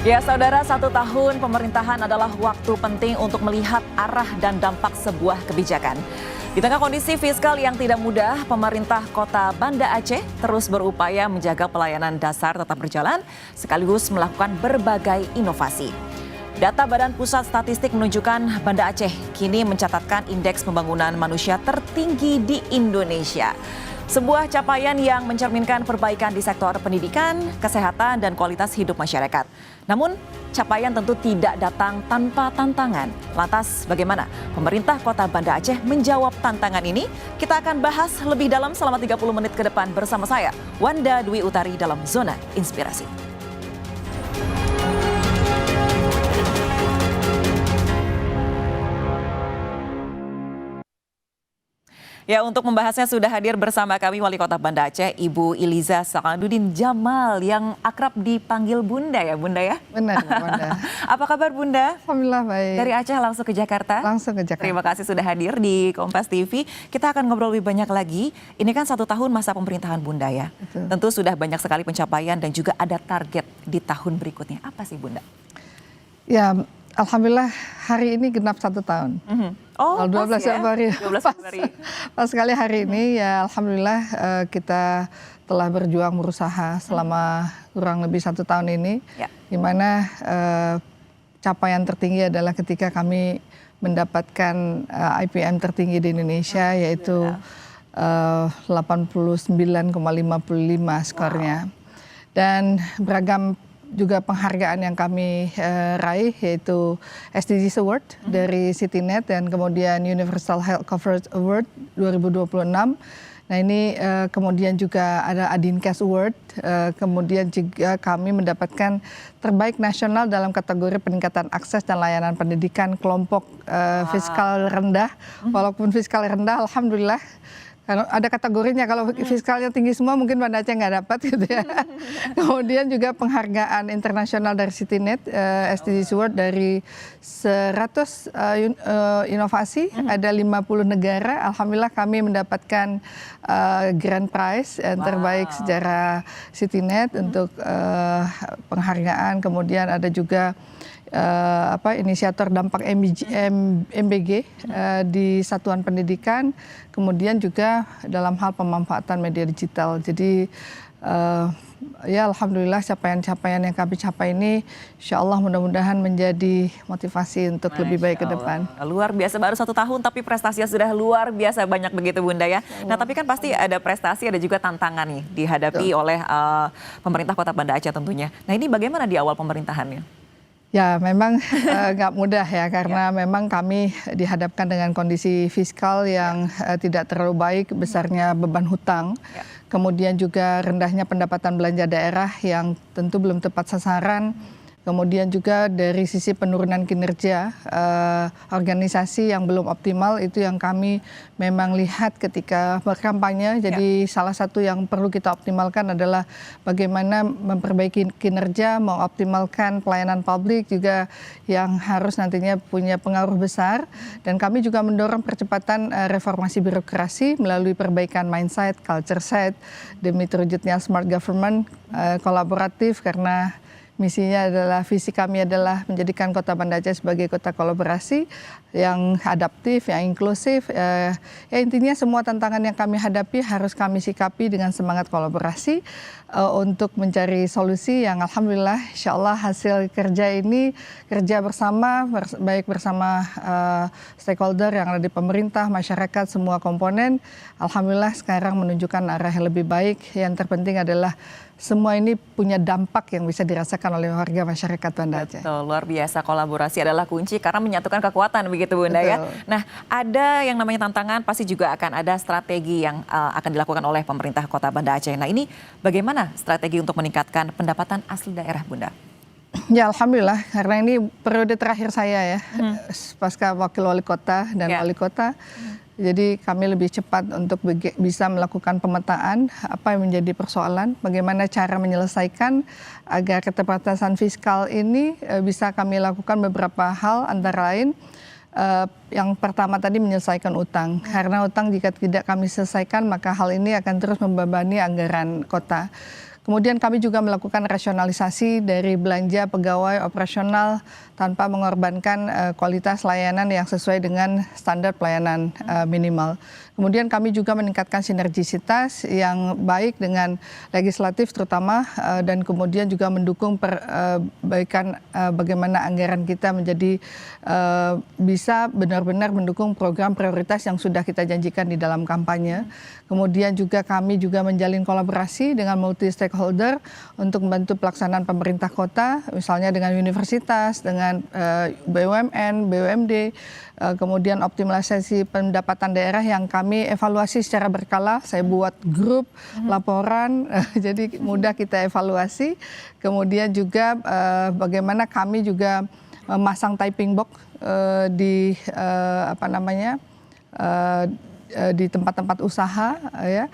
Ya, saudara, 1 tahun pemerintahan adalah waktu penting untuk melihat arah dan dampak sebuah kebijakan. Di tengah kondisi fiskal yang tidak mudah, pemerintah Kota Banda Aceh terus berupaya menjaga pelayanan dasar tetap berjalan, sekaligus melakukan berbagai inovasi. Data Badan Pusat Statistik menunjukkan Banda Aceh kini mencatatkan indeks pembangunan manusia tertinggi di Indonesia. Sebuah capaian yang mencerminkan perbaikan di sektor pendidikan, kesehatan, dan kualitas hidup masyarakat. Namun, capaian tentu tidak datang tanpa tantangan. Lantas, bagaimana pemerintah Kota Banda Aceh menjawab tantangan ini? Kita akan bahas lebih dalam selama 30 menit ke depan bersama saya, Wanda Dwi Utari dalam Zona Inspirasi. Ya, untuk membahasnya sudah hadir bersama kami Wali Kota Banda Aceh, Ibu Iliza Sa'aduddin Jamal yang akrab dipanggil Bunda ya, Bunda ya? Benar, Bunda. Apa kabar Bunda? Alhamdulillah baik. Dari Aceh langsung ke Jakarta? Langsung ke Jakarta. Terima kasih sudah hadir di Kompas TV. Kita akan ngobrol lebih banyak lagi. Ini kan 1 tahun masa pemerintahan Bunda ya. Betul. Tentu sudah banyak sekali pencapaian dan juga ada target di tahun berikutnya. Apa sih Bunda? Ya, Alhamdulillah hari ini genap 1 tahun. Oh, 12 Februari. 12 Februari. Pas sekali hari ini ya Alhamdulillah kita telah berjuang berusaha selama kurang lebih 1 tahun ini. Ya. Di mana capaian tertinggi adalah ketika kami mendapatkan IPM tertinggi di Indonesia yaitu 89,55 skornya. Dan beragam juga penghargaan yang kami raih yaitu SDGs Award dari CityNet dan kemudian Universal Health Coverage Award 2026. Nah ini kemudian juga ada Adinkes Award, kemudian juga kami mendapatkan terbaik nasional dalam kategori peningkatan akses dan layanan pendidikan kelompok fiskal rendah. Walaupun fiskal rendah, alhamdulillah. Kalau ada kategorinya, kalau fiskalnya tinggi semua mungkin Banda Aceh nggak dapat gitu ya. Kemudian juga penghargaan internasional dari CityNet, SDGs Award dari 100 inovasi, ada 50 negara. Alhamdulillah kami mendapatkan grand prize yang terbaik sejarah CityNet untuk penghargaan. Kemudian ada juga inisiator dampak MBG di satuan pendidikan, kemudian juga dalam hal pemanfaatan media digital. Jadi ya alhamdulillah capaian-capaian yang kami capai ini insya Allah mudah-mudahan menjadi motivasi untuk lebih baik ke depan. Luar biasa, baru 1 tahun tapi prestasinya sudah luar biasa banyak begitu Bunda ya. Nah tapi kan pasti ada prestasi, ada juga tantangan nih dihadapi oleh pemerintah Kota Banda Aceh tentunya. Nah ini bagaimana di awal pemerintahannya? Ya memang nggak mudah ya karena memang kami dihadapkan dengan kondisi fiskal yang tidak terlalu baik, besarnya beban hutang, kemudian juga rendahnya pendapatan belanja daerah yang tentu belum tepat sasaran. Kemudian juga dari sisi penurunan kinerja organisasi yang belum optimal itu yang kami memang lihat ketika berkampanye. Jadi salah satu yang perlu kita optimalkan adalah bagaimana memperbaiki kinerja, mengoptimalkan pelayanan publik juga yang harus nantinya punya pengaruh besar. Dan kami juga mendorong percepatan reformasi birokrasi melalui perbaikan mindset, culture set demi terwujudnya smart government kolaboratif karena misinya adalah, visi kami adalah menjadikan Kota Banda Aceh sebagai kota kolaborasi yang adaptif, yang inklusif. Ya intinya semua tantangan yang kami hadapi harus kami sikapi dengan semangat kolaborasi untuk mencari solusi yang alhamdulillah insya Allah hasil kerja ini kerja bersama, baik bersama stakeholder yang ada di pemerintah, masyarakat, semua komponen. Alhamdulillah sekarang menunjukkan arah yang lebih baik. Yang terpenting adalah semua ini punya dampak yang bisa dirasakan oleh warga masyarakat Banda Aceh. Betul, luar biasa, kolaborasi adalah kunci karena menyatukan kekuatan begitu Bunda ya. Nah ada yang namanya tantangan, pasti juga akan ada strategi yang akan dilakukan oleh pemerintah Kota Banda Aceh. Nah ini bagaimana strategi untuk meningkatkan pendapatan asli daerah Bunda? Ya alhamdulillah karena ini periode terakhir saya ya pasca wakil wali kota dan wali kota. Jadi kami lebih cepat untuk bisa melakukan pemetaan apa yang menjadi persoalan, bagaimana cara menyelesaikan agar keterbatasan fiskal ini bisa kami lakukan beberapa hal antara lain. Yang pertama tadi menyelesaikan utang, karena utang jika tidak kami selesaikan maka hal ini akan terus membebani anggaran kota. Kemudian kami juga melakukan rasionalisasi dari belanja pegawai operasional tanpa mengorbankan kualitas layanan yang sesuai dengan standar pelayanan minimal. Kemudian kami juga meningkatkan sinergisitas yang baik dengan legislatif terutama dan kemudian juga mendukung perbaikan bagaimana anggaran kita menjadi bisa benar-benar mendukung program prioritas yang sudah kita janjikan di dalam kampanye. Kemudian juga kami juga menjalin kolaborasi dengan multi stakeholder untuk membantu pelaksanaan pemerintah kota, misalnya dengan universitas, dengan BUMN, BUMD, kemudian optimalisasi pendapatan daerah yang kami evaluasi secara berkala. Saya buat grup laporan, jadi mudah kita evaluasi. Kemudian juga bagaimana kami juga memasang typing box di di tempat-tempat usaha, ya,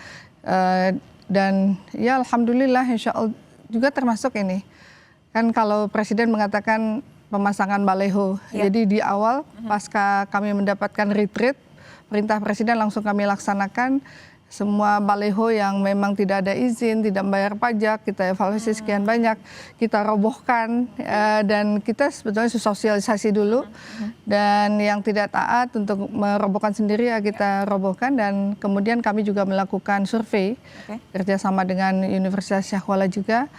dan ya alhamdulillah insya Allah juga termasuk ini kan kalau Presiden mengatakan pemasangan baleho, jadi di awal pasca kami mendapatkan retreat, perintah Presiden langsung kami laksanakan. Semua baleho yang memang tidak ada izin, tidak membayar pajak, kita evaluasi sekian banyak, kita robohkan dan kita sebetulnya sosialisasi dulu. Dan yang tidak taat untuk merobohkan sendiri ya kita robohkan, dan kemudian kami juga melakukan survei kerjasama dengan Universitas Syahwala juga.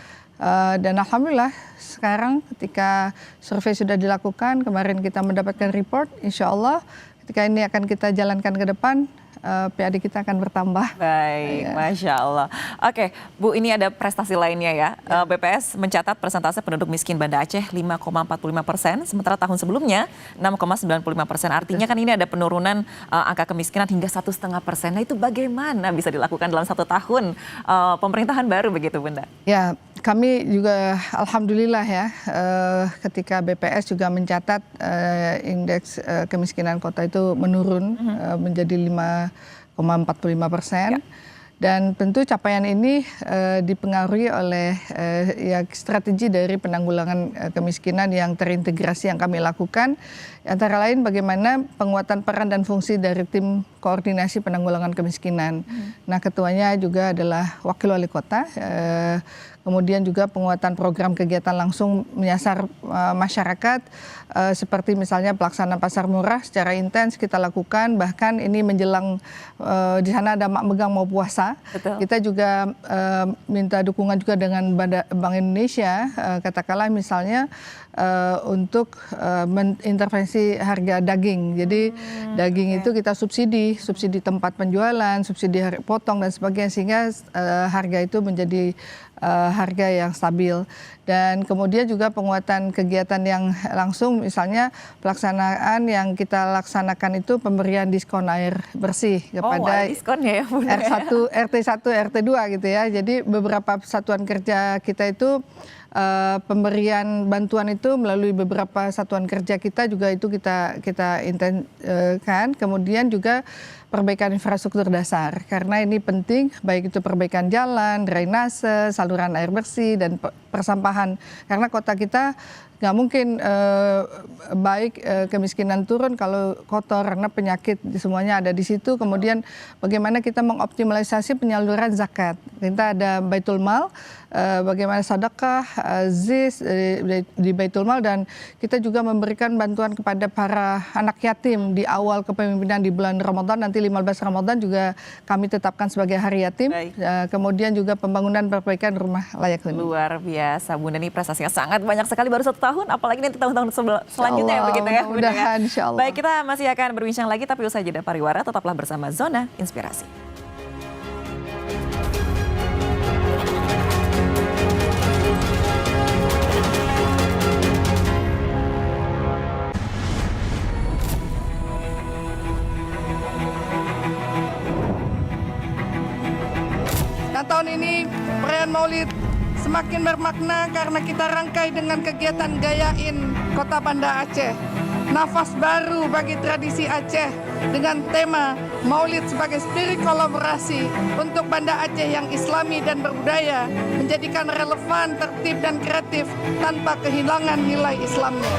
Dan alhamdulillah sekarang ketika survei sudah dilakukan, kemarin kita mendapatkan report, insya Allah ketika ini akan kita jalankan ke depan, PAD kita akan bertambah. Baik, Masya Allah. Oke, Bu, ini ada prestasi lainnya ya. BPS mencatat persentase penduduk miskin Banda Aceh 5,45%, sementara tahun sebelumnya 6,95%. Artinya kan ini ada penurunan angka kemiskinan hingga 1,5%. Nah itu bagaimana bisa dilakukan dalam 1 tahun pemerintahan baru begitu, Bunda? Ya, kami juga alhamdulillah ya, ketika BPS juga mencatat indeks kemiskinan kota itu menurun menjadi 5,45%. Dan tentu capaian ini dipengaruhi oleh ya strategi dari penanggulangan kemiskinan yang terintegrasi yang kami lakukan. Antara lain bagaimana penguatan peran dan fungsi dari tim koordinasi penanggulangan kemiskinan. Nah, ketuanya juga adalah wakil wali kota. Kemudian juga penguatan program kegiatan langsung menyasar masyarakat, seperti misalnya pelaksanaan pasar murah secara intens kita lakukan, bahkan ini menjelang di sana ada mak megang mau puasa. Betul. Kita juga minta dukungan juga dengan Bank Indonesia, katakanlah misalnya untuk mengintervensi harga daging. Jadi daging itu kita subsidi tempat penjualan, subsidi potong dan sebagainya, sehingga harga itu menjadi harga yang stabil. Dan kemudian juga penguatan kegiatan yang langsung, misalnya pelaksanaan yang kita laksanakan itu pemberian diskon air bersih kepada diskonnya ya, Bunda, R1, RT1, RT2 gitu ya. Jadi beberapa satuan kerja kita itu pemberian bantuan itu melalui beberapa satuan kerja kita juga itu kita intenskan. Kemudian juga perbaikan infrastruktur dasar, karena ini penting, baik itu perbaikan jalan, drainase, saluran air bersih, dan persampahan. Karena kota kita nggak mungkin baik kemiskinan turun kalau kotor, karena penyakit semuanya ada di situ. Kemudian bagaimana kita mengoptimalisasi penyaluran zakat. Kita ada Baitul Mal, bagaimana sedekah, ZIS di Baitul Mal, dan kita juga memberikan bantuan kepada para anak yatim di awal kepemimpinan di bulan Ramadan. Nanti 15 Ramadan juga kami tetapkan sebagai hari yatim. Kemudian juga pembangunan perbaikan rumah layak huni. Luar biasa, Bunda, ini prestasinya sangat banyak sekali baru 1 tahun, apalagi nanti tahun-tahun selanjutnya begitu ya, Bunda ya. Baik, kita masih akan berbincang lagi, tapi usai jeda pariwara tetaplah bersama Zona Inspirasi. Nah, tahun ini perayaan Maulid semakin bermakna karena kita rangkai dengan kegiatan Gayain Kota Banda Aceh. Nafas baru bagi tradisi Aceh dengan tema Maulid sebagai spirit kolaborasi untuk Banda Aceh yang islami dan berbudaya, menjadikan relevan, tertib dan kreatif tanpa kehilangan nilai Islamnya.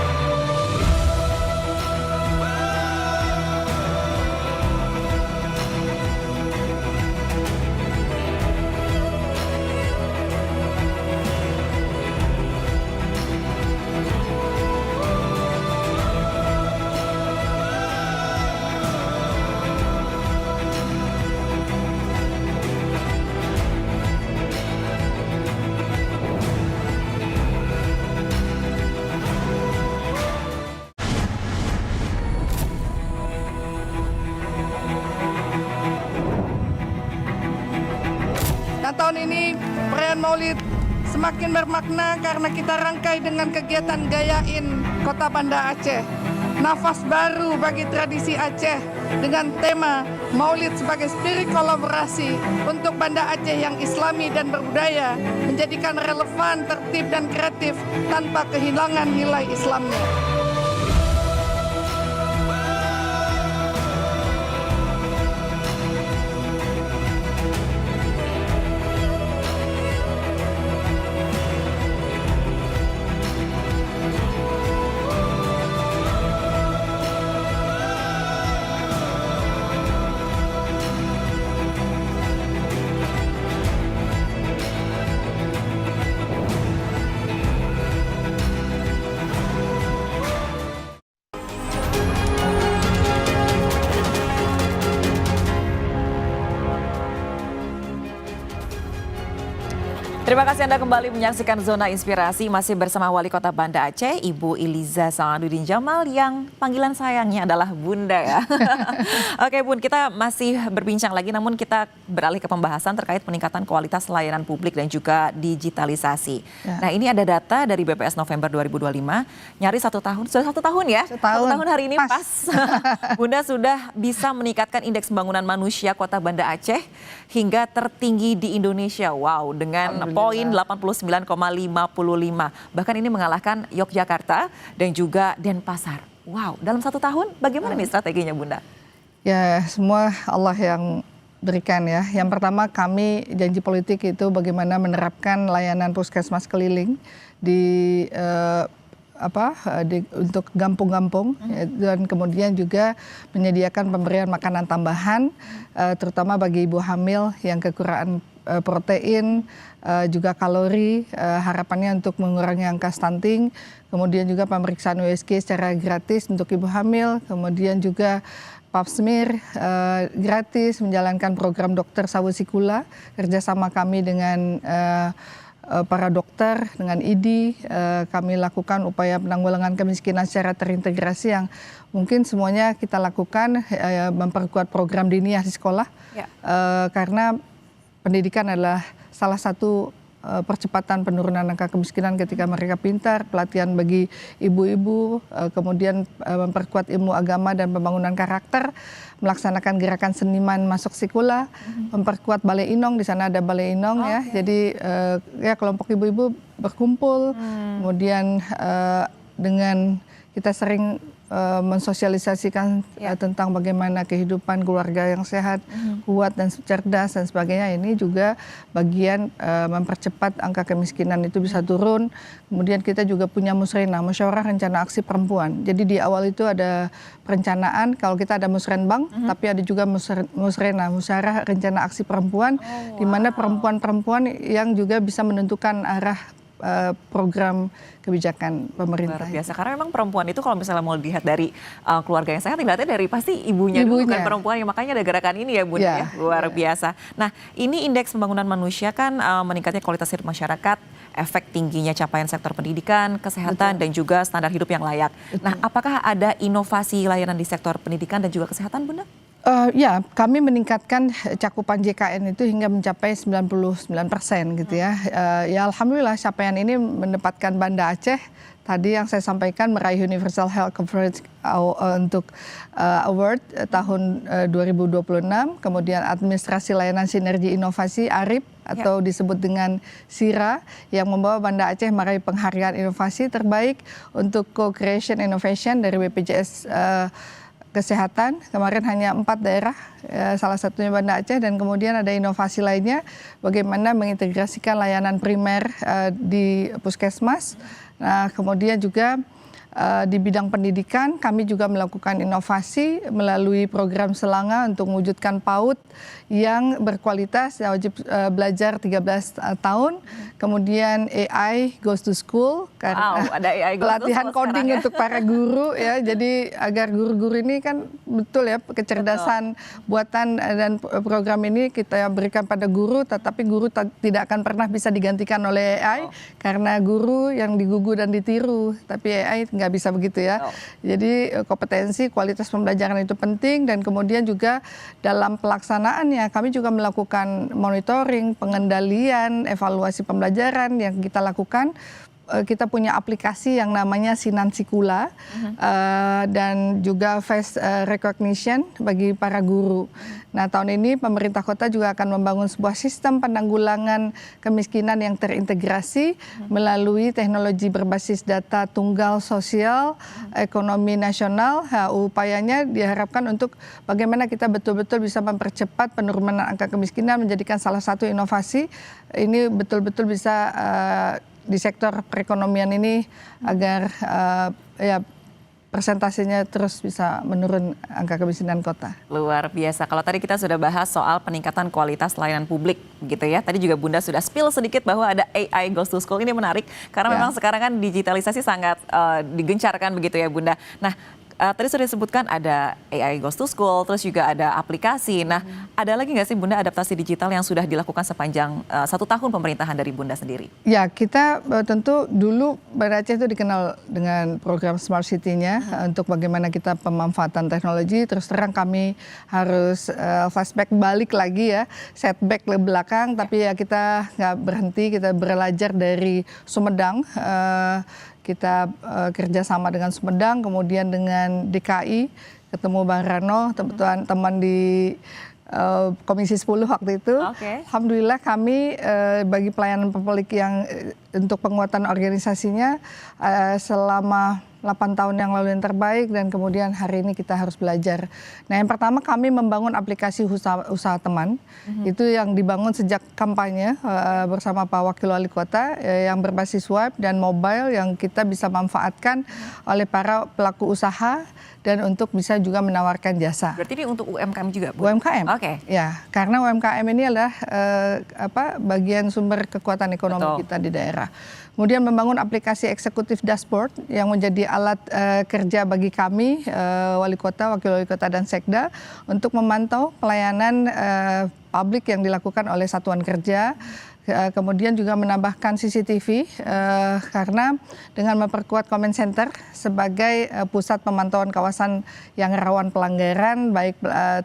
ini perayaan Maulid semakin bermakna karena kita rangkai dengan kegiatan Gayain Kota Banda Aceh. Nafas baru bagi tradisi Aceh dengan tema Maulid sebagai spirit kolaborasi untuk Banda Aceh yang islami dan berbudaya, menjadikan relevan, tertib dan kreatif tanpa kehilangan nilai Islamnya. Terima kasih Anda kembali menyaksikan Zona Inspirasi, masih bersama Wali Kota Banda Aceh, Ibu Iliza Saladudin Jamal, yang panggilan sayangnya adalah Bunda ya. Oke Bun, kita masih berbincang lagi, namun kita beralih ke pembahasan terkait peningkatan kualitas layanan publik dan juga digitalisasi. Ya. Nah ini ada data dari BPS November 2025, nyaris 1 tahun, sudah 1 tahun ya? 1 tahun hari ini pas. Bunda sudah bisa meningkatkan indeks pembangunan manusia Kota Banda Aceh hingga tertinggi di Indonesia. Wow, dengan poin 89,55. Bahkan ini mengalahkan Yogyakarta dan juga Denpasar. Wow, dalam 1 tahun bagaimana nih strateginya Bunda? Ya, semua Allah yang berikan ya. Yang pertama, kami janji politik itu bagaimana menerapkan layanan puskesmas keliling untuk kampung-kampung dan kemudian juga menyediakan pemberian makanan tambahan terutama bagi ibu hamil yang kekurangan protein, juga kalori, harapannya untuk mengurangi angka stunting, kemudian juga pemeriksaan USG secara gratis untuk ibu hamil, kemudian juga pap smear gratis, menjalankan program dokter Sawusikula, kerjasama kami dengan para dokter, dengan IDI, kami lakukan upaya penanggulangan kemiskinan secara terintegrasi yang mungkin semuanya kita lakukan, memperkuat program diniyah di sekolah, karena pendidikan adalah salah satu percepatan penurunan angka kemiskinan ketika mereka pintar, pelatihan bagi ibu-ibu, kemudian memperkuat ilmu agama dan pembangunan karakter, melaksanakan gerakan seniman masuk sekolah, memperkuat Balai Inong, di sana ada Balai Inong ya, jadi ya kelompok ibu-ibu berkumpul, kemudian dengan kita sering mensosialisasikan tentang bagaimana kehidupan keluarga yang sehat, kuat dan cerdas dan sebagainya. Ini juga bagian mempercepat angka kemiskinan itu bisa turun. Kemudian kita juga punya musrena, musyawarah rencana aksi perempuan. Jadi di awal itu ada perencanaan, kalau kita ada musrenbang, tapi ada juga musrena, musyawarah rencana aksi perempuan, di mana perempuan-perempuan yang juga bisa menentukan arah program kebijakan pemerintah. Luar biasa, karena memang perempuan itu kalau misalnya mau dilihat dari keluarga yang sehat, dilihatnya dari pasti ibunya. Dulu kan perempuan, makanya ada gerakan ini ya Bunda ya, luar biasa. Nah ini indeks pembangunan manusia kan meningkatnya kualitas hidup masyarakat, efek tingginya capaian sektor pendidikan, kesehatan dan juga standar hidup yang layak. Nah apakah ada inovasi layanan di sektor pendidikan dan juga kesehatan Bunda? Ya, kami meningkatkan cakupan JKN itu hingga mencapai 99% gitu ya. Ya alhamdulillah capaian ini mendapatkan Banda Aceh tadi yang saya sampaikan meraih Universal Health Coverage untuk award tahun 2026, kemudian Administrasi Layanan Sinergi Inovasi ARIP atau disebut dengan SIRA yang membawa Banda Aceh meraih penghargaan inovasi terbaik untuk Co-Creation Innovation dari BPJS Kesehatan. Kemarin hanya 4 daerah, salah satunya Banda Aceh, dan kemudian ada inovasi lainnya bagaimana mengintegrasikan layanan primer di puskesmas. Nah, kemudian juga di bidang pendidikan kami juga melakukan inovasi melalui program Selanga untuk mewujudkan PAUD yang berkualitas, wajib belajar 13 tahun. Kemudian AI goes to school, karena ada AI pelatihan coding untuk para guru ya. Jadi agar guru-guru ini kan betul ya kecerdasan buatan, dan program ini kita berikan pada guru, tetapi guru tidak akan pernah bisa digantikan oleh AI karena guru yang digugu dan ditiru, tapi AI nggak bisa begitu ya. Oh. Jadi kompetensi, kualitas pembelajaran itu penting, dan kemudian juga dalam pelaksanaannya kami juga melakukan monitoring, pengendalian, evaluasi pembelajaran yang kita lakukan. Kita punya aplikasi yang namanya Sinansikula dan juga face recognition bagi para guru. Nah, tahun ini pemerintah kota juga akan membangun sebuah sistem penanggulangan kemiskinan yang terintegrasi melalui teknologi berbasis data tunggal sosial ekonomi nasional. Upayanya diharapkan untuk bagaimana kita betul-betul bisa mempercepat penurunan angka kemiskinan, menjadikan salah satu inovasi ini betul-betul bisa di sektor perekonomian ini agar ya persentasenya terus bisa menurun angka kemiskinan kota. Luar biasa. Kalau tadi kita sudah bahas soal peningkatan kualitas layanan publik gitu ya. Tadi juga Bunda sudah spill sedikit bahwa ada AI Goes to School. Ini menarik karena memang sekarang kan digitalisasi sangat digencarkan begitu ya Bunda. Nah, tadi sudah disebutkan ada AI Goes to School, terus juga ada aplikasi. Nah, ada lagi nggak sih Bunda adaptasi digital yang sudah dilakukan sepanjang 1 tahun pemerintahan dari Bunda sendiri? Ya, kita tentu dulu Banda Aceh itu dikenal dengan program Smart City-nya untuk bagaimana kita pemanfaatan teknologi. Terus terang kami harus flashback balik lagi ya, setback ke belakang. Tapi ya kita nggak berhenti, kita belajar dari Sumedang. Kita kerjasama dengan Sumedang, kemudian dengan DKI, ketemu Bang Rano, teman di Komisi 10 waktu itu. Alhamdulillah kami bagi pelayanan publik yang untuk penguatan organisasinya selama 8 tahun yang lalu yang terbaik, dan kemudian hari ini kita harus belajar. Nah, yang pertama kami membangun aplikasi usaha teman. Itu yang dibangun sejak kampanye bersama Pak Wakil Wali Kota yang berbasis web dan mobile yang kita bisa manfaatkan oleh para pelaku usaha dan untuk bisa juga menawarkan jasa. Berarti ini untuk UMKM juga, Bu? UMKM. Oke. Ya, karena UMKM ini adalah bagian sumber kekuatan ekonomi kita di daerah. Kemudian membangun aplikasi eksekutif dashboard yang menjadi alat kerja bagi kami, Wali Kota, Wakil Wali Kota, dan Sekda untuk memantau pelayanan publik yang dilakukan oleh satuan kerja. Kemudian juga menambahkan CCTV karena dengan memperkuat comment center sebagai pusat pemantauan kawasan yang rawan pelanggaran, baik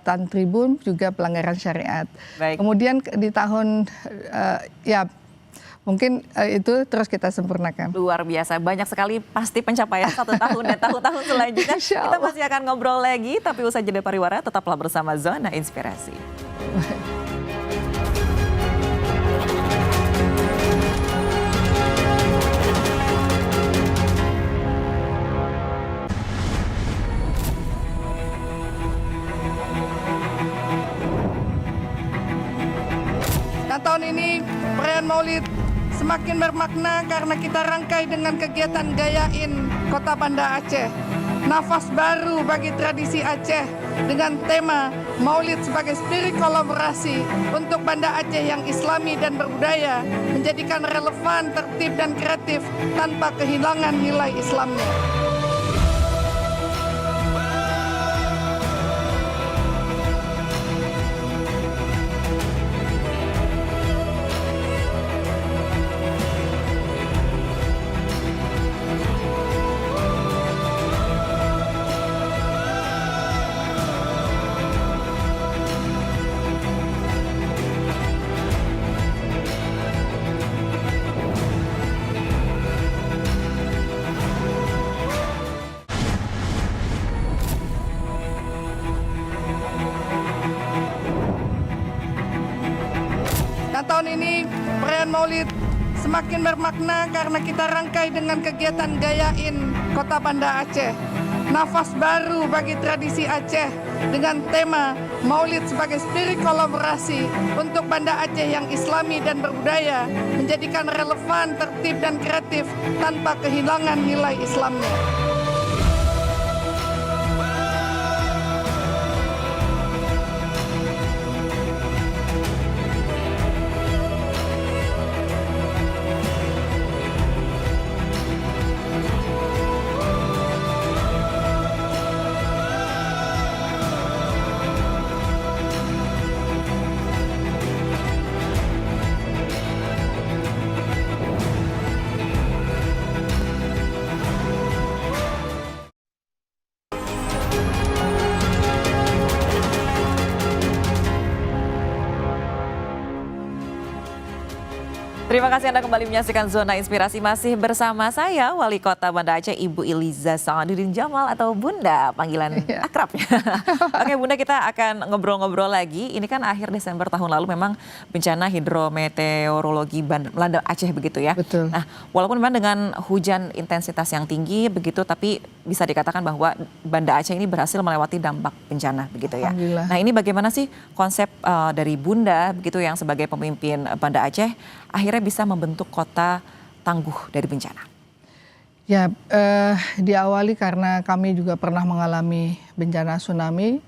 Tan Tribun juga pelanggaran syariat. Baik. Kemudian di tahun mungkin itu terus kita sempurnakan. Luar biasa, banyak sekali pasti pencapaian 1 tahun dan tahun-tahun selanjutnya. Kita masih akan ngobrol lagi, tapi usai jeda pariwara tetaplah bersama Zona Inspirasi. Nah, tahun ini perayaan Maulid semakin bermakna karena kita rangkai dengan kegiatan Gayain Kota Banda Aceh. Nafas baru bagi tradisi Aceh dengan tema Maulid sebagai spirit kolaborasi untuk Banda Aceh yang islami dan berbudaya, menjadikan relevan, tertib, dan kreatif tanpa kehilangan nilai Islamnya. Tahun ini perayaan Maulid semakin bermakna karena kita rangkai dengan kegiatan Gayain Kota Banda Aceh. Nafas baru bagi tradisi Aceh dengan tema Maulid sebagai spirit kolaborasi untuk Banda Aceh yang islami dan berbudaya, menjadikan relevan, tertib, dan kreatif tanpa kehilangan nilai Islamnya. Terima kasih Anda kembali menyaksikan Zona Inspirasi. Masih bersama saya, Wali Kota Banda Aceh, Ibu Iliza Saadudin Jamal atau Bunda, panggilan akrabnya. Oke Bunda, kita akan ngobrol-ngobrol lagi. Ini kan akhir Desember tahun lalu memang bencana hidrometeorologi melanda Aceh begitu ya. Betul. Nah, walaupun memang dengan hujan intensitas yang tinggi begitu, tapi bisa dikatakan bahwa Banda Aceh ini berhasil melewati dampak bencana begitu ya. Nah, ini bagaimana sih konsep dari Bunda begitu yang sebagai pemimpin Banda Aceh akhirnya bisa membentuk kota tangguh dari bencana? Ya, diawali karena kami juga pernah mengalami bencana tsunami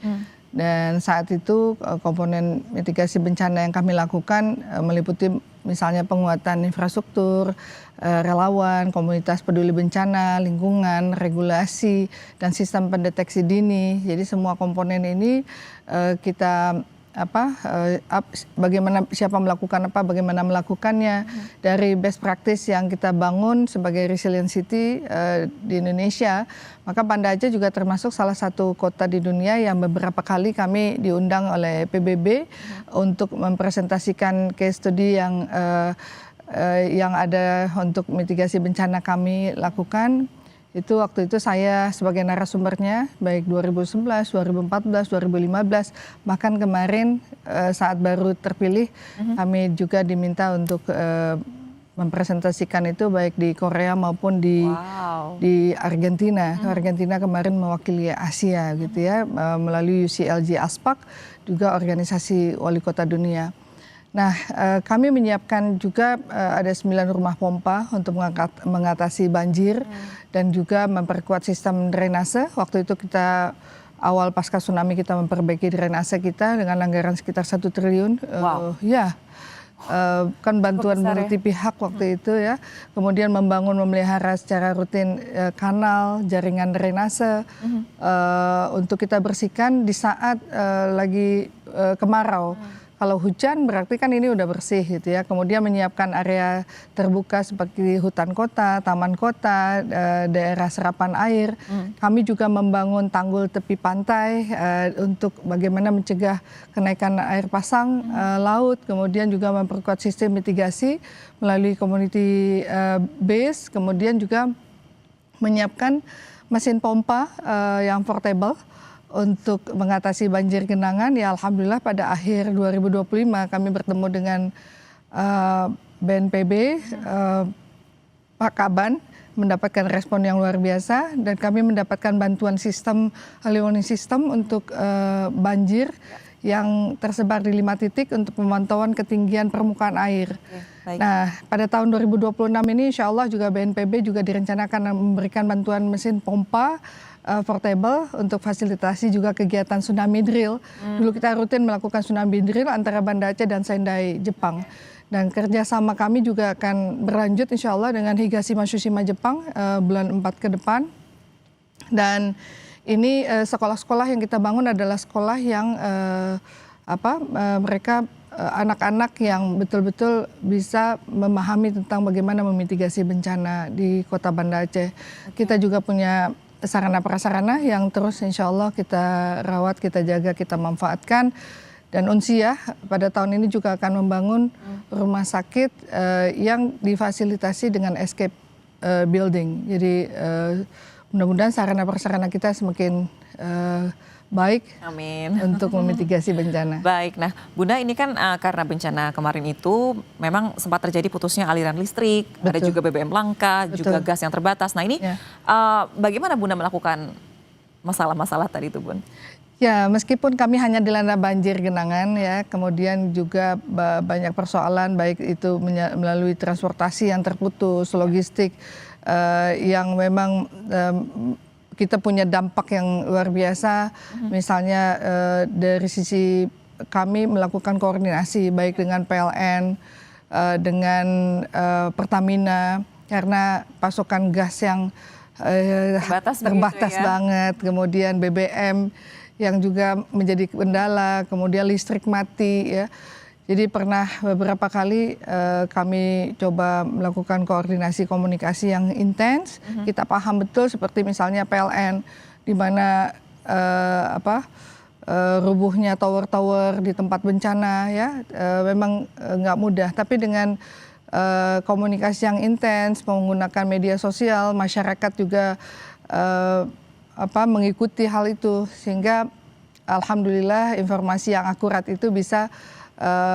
dan saat itu komponen mitigasi bencana yang kami lakukan meliputi misalnya penguatan infrastruktur, relawan, komunitas peduli bencana, lingkungan, regulasi, dan sistem pendeteksi dini. Jadi semua komponen ini kita bagaimana siapa melakukan apa, bagaimana melakukannya dari best practice yang kita bangun sebagai resilient city di Indonesia. Maka Banda Aceh juga termasuk salah satu kota di dunia yang beberapa kali kami diundang oleh PBB untuk mempresentasikan case study yang ada untuk mitigasi bencana kami lakukan. Itu waktu itu saya sebagai narasumbernya baik 2011, 2014, 2015 bahkan kemarin saat baru terpilih kami juga diminta untuk mempresentasikan itu baik di Korea maupun di Argentina. Argentina kemarin mewakili Asia gitu ya melalui UCLG ASPAC juga organisasi wali kota dunia. Nah, kami menyiapkan juga ada 9 rumah pompa untuk mengatasi banjir dan juga memperkuat sistem drainase. Waktu itu kita awal pasca tsunami kita memperbaiki drainase kita dengan anggaran sekitar 1 triliun. Kan bantuan multi pihak waktu itu ya. Kemudian membangun memelihara secara rutin kanal, jaringan drainase untuk kita bersihkan di saat lagi kemarau. Kalau hujan berarti kan ini udah bersih gitu ya. Kemudian menyiapkan area terbuka seperti hutan kota, taman kota, daerah serapan air. Kami juga membangun tanggul tepi pantai untuk bagaimana mencegah kenaikan air pasang laut. Kemudian juga memperkuat sistem mitigasi melalui community base. Kemudian juga menyiapkan mesin pompa yang portable untuk mengatasi banjir genangan. Ya alhamdulillah pada akhir 2025 kami bertemu dengan BNPB, Pak Kaban mendapatkan respon yang luar biasa dan kami mendapatkan bantuan sistem early warning system untuk banjir yang tersebar di 5 titik untuk pemantauan ketinggian permukaan air. Nah, pada tahun 2026 ini insya Allah juga BNPB juga direncanakan memberikan bantuan mesin pompa portable untuk fasilitasi juga kegiatan tsunami drill. Dulu kita rutin melakukan tsunami drill antara Banda Aceh dan Sendai, Jepang. Dan kerjasama kami juga akan berlanjut insya Allah dengan Higashi Matsushima Jepang bulan 4 ke depan. Dan ini sekolah-sekolah yang kita bangun adalah sekolah yang mereka anak-anak yang betul-betul bisa memahami tentang bagaimana memitigasi bencana di kota Banda Aceh. Kita juga punya sarana prasarana yang terus insya Allah kita rawat, kita jaga, kita manfaatkan. Dan Unsiah pada tahun ini juga akan membangun rumah sakit yang difasilitasi dengan escape building. Jadi mudah-mudahan sarana prasarana kita semakin baik. Amin. Untuk memitigasi bencana. Baik, nah Bunda ini kan karena bencana kemarin itu memang sempat terjadi putusnya aliran listrik, ada juga BBM langka, juga gas yang terbatas. Nah ini bagaimana Bunda melakukan masalah-masalah tadi itu Bun? Ya meskipun kami hanya dilanda banjir genangan ya, kemudian juga banyak persoalan baik itu melalui transportasi yang terputus, logistik yang memang kita punya dampak yang luar biasa, misalnya dari sisi kami melakukan koordinasi baik dengan PLN, dengan Pertamina, karena pasokan gas yang terbatas banget, kemudian BBM yang juga menjadi kendala, kemudian listrik mati ya. Jadi pernah beberapa kali kami coba melakukan koordinasi komunikasi yang intens. Kita paham betul seperti misalnya PLN di mana rubuhnya tower-tower di tempat bencana ya memang nggak mudah. Tapi dengan komunikasi yang intens, menggunakan media sosial, masyarakat juga mengikuti hal itu, sehingga alhamdulillah informasi yang akurat itu bisa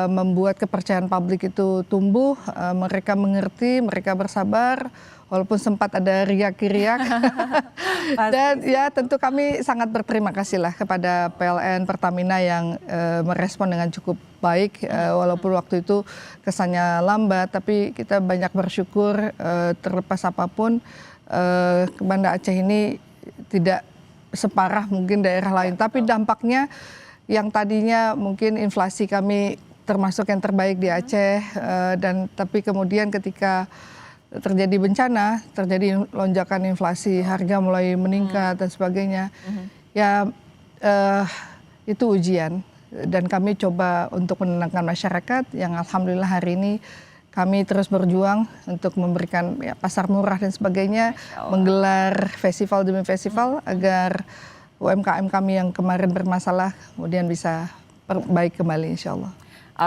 membuat kepercayaan publik itu tumbuh, mereka mengerti, mereka bersabar, walaupun sempat ada riak-riak. Dan ya tentu kami sangat berterima kasih lah kepada PLN Pertamina yang merespon dengan cukup baik, walaupun waktu itu kesannya lambat, tapi kita banyak bersyukur terlepas apapun Banda Aceh ini tidak separah mungkin daerah lain, tapi dampaknya yang tadinya mungkin inflasi kami termasuk yang terbaik di Aceh, dan tapi kemudian ketika terjadi bencana, terjadi lonjakan inflasi, harga mulai meningkat dan sebagainya. Ya itu ujian, dan kami coba untuk menenangkan masyarakat yang alhamdulillah hari ini kami terus berjuang untuk memberikan pasar murah dan sebagainya, menggelar festival demi festival agar UMKM kami yang kemarin bermasalah kemudian bisa baik kembali insya Allah.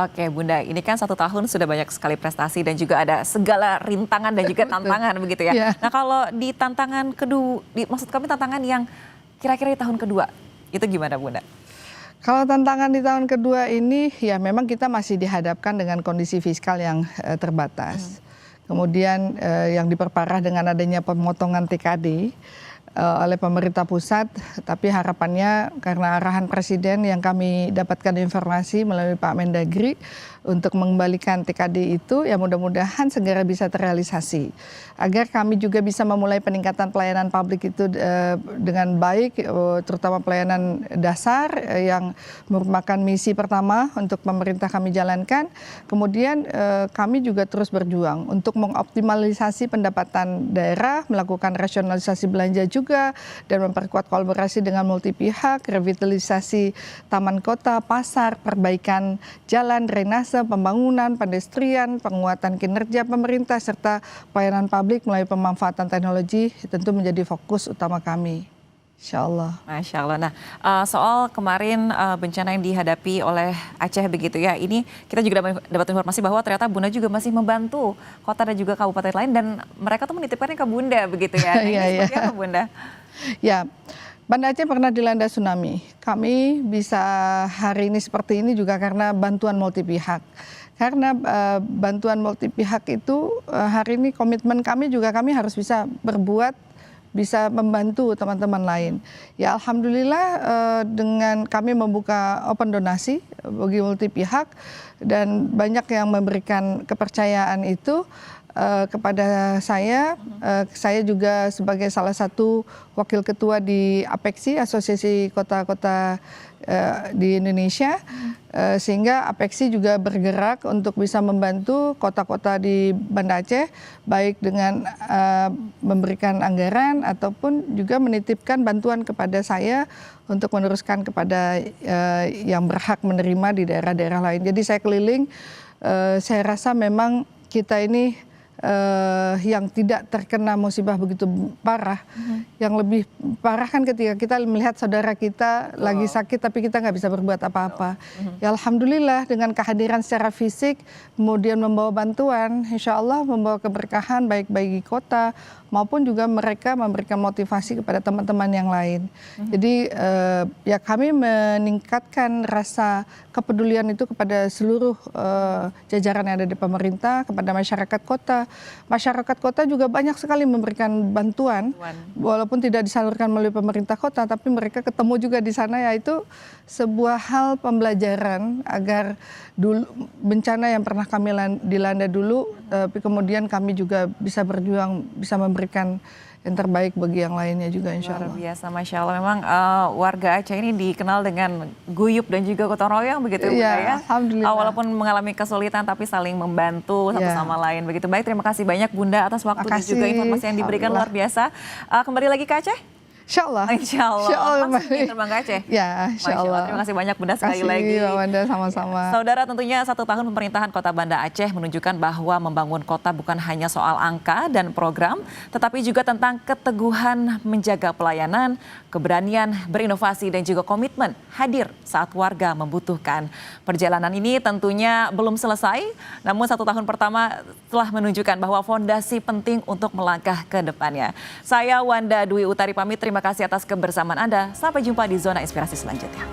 Oke Bunda, ini kan 1 tahun sudah banyak sekali prestasi dan juga ada segala rintangan dan juga tantangan begitu ya. Yeah. Nah kalau di tantangan kedua, maksud kami tantangan yang kira-kira di tahun kedua, itu gimana Bunda? Kalau tantangan di tahun kedua ini ya memang kita masih dihadapkan dengan kondisi fiskal yang terbatas. Kemudian yang diperparah dengan adanya pemotongan TKD oleh pemerintah pusat, tapi harapannya karena arahan Presiden yang kami dapatkan informasi melalui Pak Mendagri untuk mengembalikan TKD itu, ya mudah-mudahan segera bisa terrealisasi. Agar kami juga bisa memulai peningkatan pelayanan publik itu dengan baik, terutama pelayanan dasar yang merupakan misi pertama untuk pemerintah kami jalankan. Kemudian kami juga terus berjuang untuk mengoptimalisasi pendapatan daerah, melakukan rasionalisasi belanja juga, dan memperkuat kolaborasi dengan multi pihak, revitalisasi taman kota, pasar, perbaikan jalan, drainase, pembangunan, pedestrian, penguatan kinerja pemerintah, serta pelayanan publik melalui pemanfaatan teknologi tentu menjadi fokus utama kami. Insya Allah. Masya Allah. Nah soal kemarin bencana yang dihadapi oleh Aceh begitu ya, ini kita juga dapat informasi bahwa ternyata Bunda juga masih membantu kota dan juga kabupaten lain, dan mereka tuh menitipkannya ke Bunda begitu ya. Nah, ini seperti apa Bunda? Ya, Banda Aceh pernah dilanda tsunami. Kami bisa hari ini seperti ini juga karena bantuan multi pihak. Karena bantuan multi pihak itu hari ini komitmen kami juga, kami harus bisa berbuat, bisa membantu teman-teman lain. Ya alhamdulillah dengan kami membuka open donasi bagi multi pihak, dan banyak yang memberikan kepercayaan itu kepada saya. Saya juga sebagai salah satu wakil ketua di APEXI, Asosiasi Kota-Kota di Indonesia, sehingga APEXI juga bergerak untuk bisa membantu kota-kota di Banda Aceh, baik dengan memberikan anggaran ataupun juga menitipkan bantuan kepada saya untuk meneruskan kepada yang berhak menerima di daerah-daerah lain. Jadi saya keliling, saya rasa memang kita ini yang tidak terkena musibah begitu parah. Yang lebih parah kan ketika kita melihat saudara kita lagi sakit tapi kita nggak bisa berbuat apa-apa. Ya alhamdulillah dengan kehadiran secara fisik, kemudian membawa bantuan, insya Allah membawa keberkahan baik bagi kota maupun juga mereka memberikan motivasi kepada teman-teman yang lain. Jadi ya kami meningkatkan rasa kepedulian itu kepada seluruh jajaran yang ada di pemerintah, kepada masyarakat kota. Masyarakat kota juga banyak sekali memberikan bantuan, walaupun tidak disalurkan melalui pemerintah kota, tapi mereka ketemu juga di sana, yaitu sebuah hal pembelajaran agar dulu bencana yang pernah kami dilanda dulu, tapi kemudian kami juga bisa berjuang, bisa memberikan yang terbaik bagi yang lainnya juga insya Allah. Luar biasa, Masya Allah. Memang warga Aceh ini dikenal dengan guyup dan juga gotong royong begitu ya. Alhamdulillah. Walaupun mengalami kesulitan tapi saling membantu satu sama lain begitu. Baik, terima kasih banyak Bunda atas waktu dan juga informasi yang diberikan, luar biasa. Kembali lagi ke Aceh. Insya Allah. Insya Allah. Insya Allah, Langsung Mbak. terbang ke Aceh. Ya, insya Masya Allah. Allah. Terima kasih banyak Bunda sekali Kasih, lagi. Mbak Wanda, sama-sama. Saudara, tentunya 1 tahun pemerintahan Kota Banda Aceh menunjukkan bahwa membangun kota bukan hanya soal angka dan program, tetapi juga tentang keteguhan menjaga pelayanan, keberanian berinovasi dan juga komitmen hadir saat warga membutuhkan. Perjalanan ini tentunya belum selesai, namun 1 tahun pertama telah menunjukkan bahwa fondasi penting untuk melangkah ke depannya. Saya Wanda Dwi Utari pamit, terima kasih atas kebersamaan Anda. Sampai jumpa di Zona Inspirasi selanjutnya.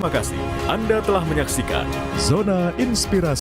Terima kasih Anda telah menyaksikan Zona Inspirasi.